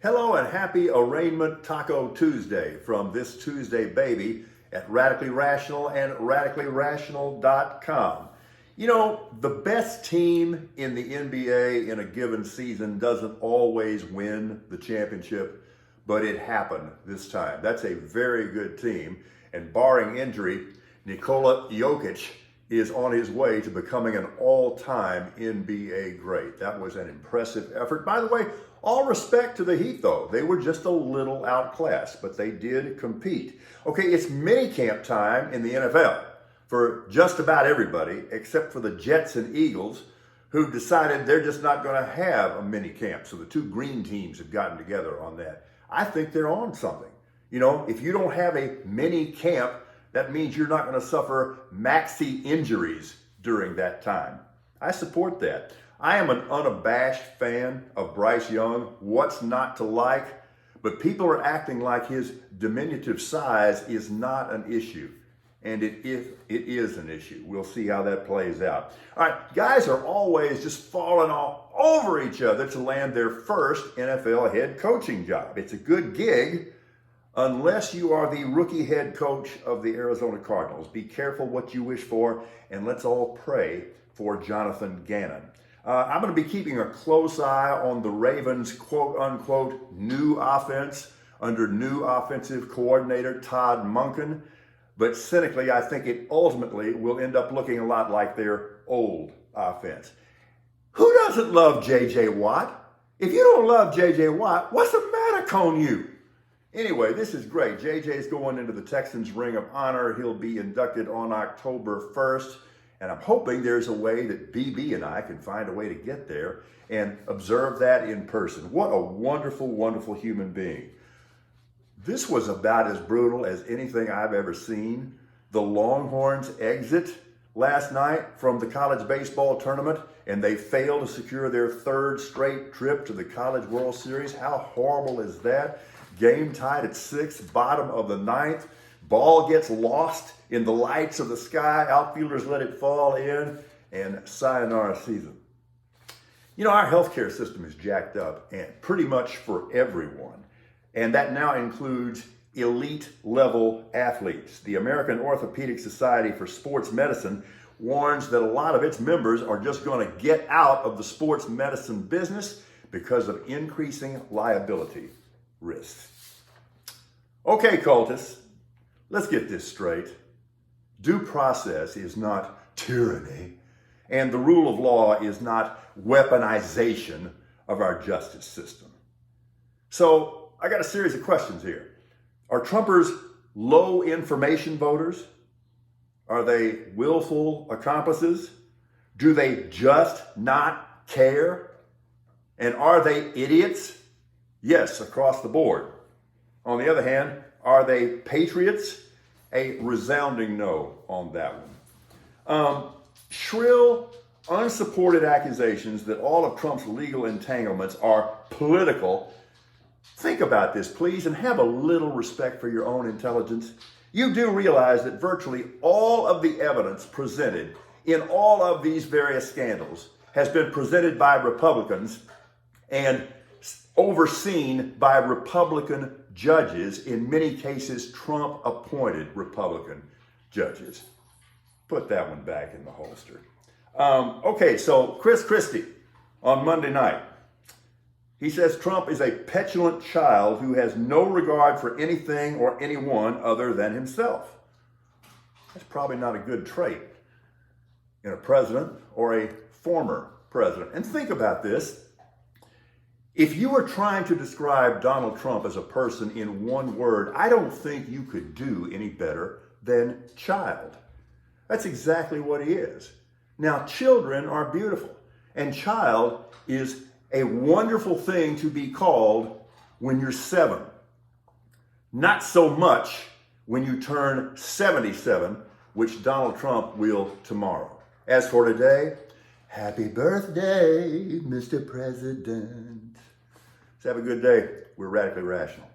Hello and happy Arraignment Taco Tuesday from This Tuesday Baby at Radically Rational and radicallyrational.com. You know, the best team in the NBA in a given season doesn't always win the championship, but it happened this time. That's a very good team, and barring injury, Nikola Jokic is on his way to becoming an all-time NBA great. That was an impressive effort. By the way, all respect to the Heat, though. They were just a little outclassed, but they did compete. Okay, it's minicamp time in the NFL for just about everybody, except for the Jets and Eagles, who decided they're just not going to have a minicamp. So the two green teams have gotten together on that. I think they're on something. You know, if you don't have a mini camp, that means you're not going to suffer maxi injuries during that time. I support that. I am an unabashed fan of Bryce Young. What's not to like? But people are acting like his diminutive size is not an issue. And it is an issue. We'll see how that plays out. All right, guys are always just falling all over each other to land their first NFL head coaching job. It's a good gig, unless you are the rookie head coach of the Arizona Cardinals. Be careful what you wish for, and let's all pray for Jonathan Gannon. I'm going to be keeping a close eye on the Ravens' quote-unquote new offense under new offensive coordinator Todd Monken. But cynically, I think it ultimately will end up looking a lot like their old offense. Who doesn't love J.J. Watt? If you don't love J.J. Watt, what's the matter con you? Anyway, this is great. JJ's going into the Texans Ring of Honor. He'll be inducted on October 1st. And I'm hoping there's a way that BB and I can find a way to get there and observe that in person. What a wonderful, wonderful human being. This was about as brutal as anything I've ever seen. The Longhorns exit last night from the college baseball tournament, and they failed to secure their third straight trip to the College World Series. How horrible is that? Game tied at 6, bottom of the 9th. Ball gets lost in the lights of the sky. Outfielders let it fall in, and sayonara season. You know, our healthcare system is jacked up, and pretty much for everyone. And that now includes elite level athletes. The American Orthopedic Society for Sports Medicine warns that a lot of its members are just going to get out of the sports medicine business because of increasing liability risks. Okay, cultists, let's get this straight. Due process is not tyranny, and the rule of law is not weaponization of our justice system. So, I got a series of questions here. Are Trumpers low information voters? Are they willful accomplices? Do they just not care? And are they idiots? Yes, across the board. On the other hand, are they patriots? A resounding no on that one. Shrill, unsupported accusations that all of Trump's legal entanglements are political. Think about this, please, and have a little respect for your own intelligence. You do realize that virtually all of the evidence presented in all of these various scandals has been presented by Republicans and overseen by Republican judges, in many cases Trump-appointed Republican judges. Put that one back in the holster. Okay, so Chris Christie on Monday night. He says Trump is a petulant child who has no regard for anything or anyone other than himself. That's probably not a good trait in a president or a former president. And think about this. If you were trying to describe Donald Trump as a person in one word, I don't think you could do any better than child. That's exactly what he is. Now, children are beautiful, and child is a wonderful thing to be called when you're 7. Not so much when you turn 77, which Donald Trump will tomorrow. As for today, happy birthday, Mr. President. Let's have a good day. We're Radically Rational.